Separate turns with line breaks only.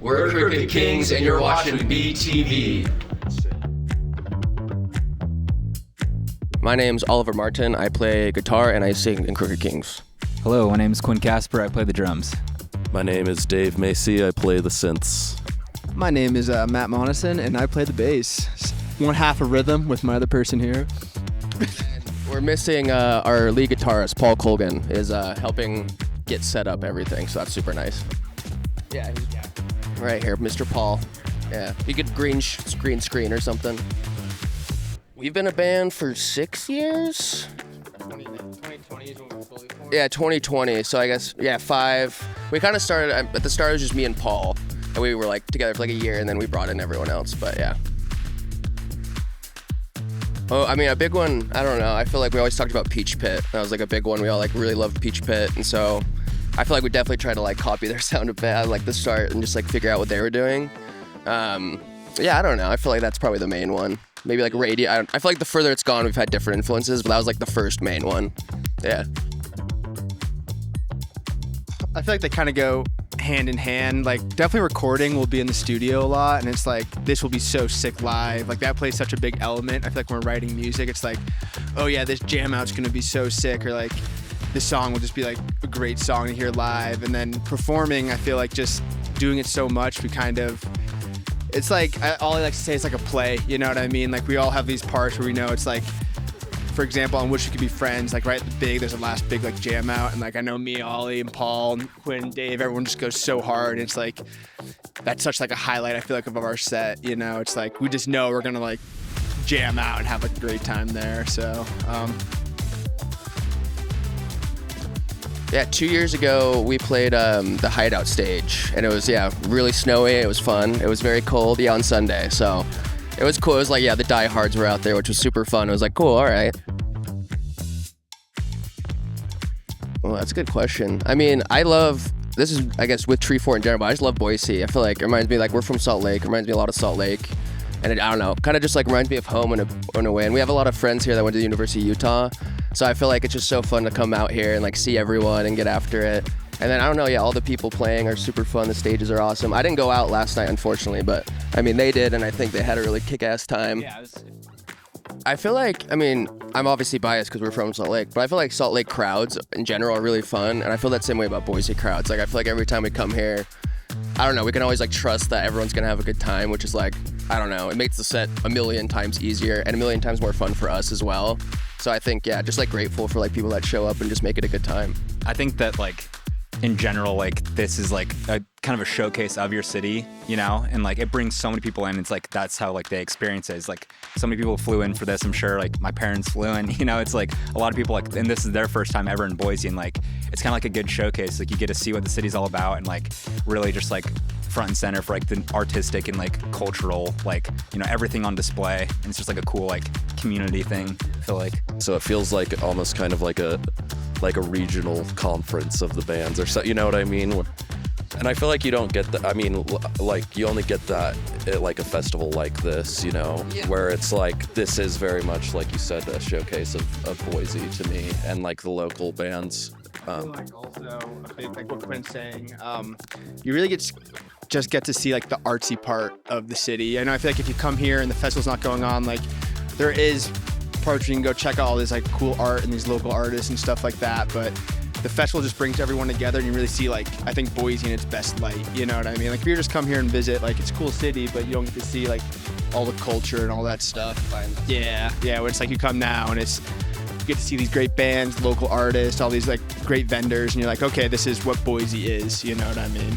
We're Crooked Kings, and you're watching BTV.
My name's Oliver Martin. I play guitar and I sing in Crooked Kings.
Hello, my name is Quinn Casper. I play the drums.
My name is Dave Macy. I play the synths.
My name is Matt Monison, and I play the bass. One half a rhythm with my other person here.
We're missing our lead guitarist, Paul Colgan, is helping get set up everything, so that's super nice. Yeah, right here, Mr. Paul. Yeah, he could green screen or something. We've been a band for 6 years.
2020 is when we fully formed.
Yeah, 2020. So I guess 5. We kind of started at the start. It was just me and Paul, and we were like together for like a year, and then we brought in everyone else. But yeah. Oh, I mean, a big one. I don't know. I feel like we always talked about Peach Pit. That was like a big one. We all like really loved Peach Pit, and so I feel like we definitely tried to like copy their sound a bit at like the start and just like figure out what they were doing. Yeah, I don't know. I feel like that's probably the main one. Maybe like radio. I feel like the further it's gone, we've had different influences, but that was like the first main one. Yeah.
I feel like they kind of go hand in hand. Like, definitely recording will be in the studio a lot, and it's like, this will be so sick live. Like, that plays such a big element. I feel like when we're writing music, it's like, oh yeah, this jam out's gonna be so sick, or like, this song will just be like a great song to hear live. And then performing, I feel like just doing it so much, we kind of, it's like, all I like to say is like a play, you know what I mean? Like, we all have these parts where we know it's like, for example, on Wish We Could Be Friends, like right at the big, there's a last big like jam out, and like I know me, Ollie, and Paul, and Quinn, and Dave, everyone just goes so hard, and it's like, that's such like a highlight, I feel like, of our set, you know? It's like, we just know we're gonna like jam out and have like a great time there, so.
Yeah, 2 years ago, we played the Hideout stage, and it was, really snowy. It was fun. It was very cold, on Sunday, so it was cool. It was like, the diehards were out there, which was super fun. It was like, cool, all right. Well, that's a good question. I mean, this is, I guess, with Treefort in general, but I just love Boise. I feel like it reminds me, like, we're from Salt Lake. It reminds me a lot of Salt Lake. And I don't know, kind of just, like, reminds me of home in a way. And we have a lot of friends here that went to the University of Utah. So I feel like it's just so fun to come out here and like see everyone and get after it. And then I don't know, all the people playing are super fun. The stages are awesome. I didn't go out last night, unfortunately, but I mean, they did, and I think they had a really kick-ass time.
Yeah,
I feel like, I mean, I'm obviously biased because we're from Salt Lake, but I feel like Salt Lake crowds in general are really fun, and I feel that same way about Boise crowds. Like, I feel like every time we come here, I don't know, we can always like trust that everyone's gonna have a good time, which is like, I don't know, it makes the set a million times easier and a million times more fun for us as well. So I think, just like grateful for like people that show up and just make it a good time.
I think that like in general, like this is like a kind of a showcase of your city, you know, and like it brings so many people in. It's like that's how like they experience it. It's like so many people flew in for this. I'm sure like my parents flew in, you know. It's like a lot of people like, and this is their first time ever in Boise, and like it's kind of like a good showcase. Like you get to see what the city's all about, and like really just like front and center for like the artistic and like cultural, like, you know, everything on display. And it's just like a cool like community thing, I feel like.
So it feels like almost kind of like a regional conference of the bands or so, you know what I mean? And I feel like you don't get that. I mean, like you only get that at like a festival like this, you know, where it's like, this is very much, like you said, a showcase of Boise to me and like the local bands.
Like also a big, like what Quinn's saying, you really just get to see like the artsy part of the city. I know, I feel like if you come here and the festival's not going on, like there is parts where you can go check out all this like cool art and these local artists and stuff like that, but the festival just brings everyone together and you really see like, I think Boise in its best light, you know what I mean? Like if you just come here and visit, like it's a cool city, but you don't get to see like all the culture and all that stuff. Yeah, where it's like you come now and you get to see these great bands, local artists, all these like great vendors, and you're like, okay, this is what Boise is, you know what I mean?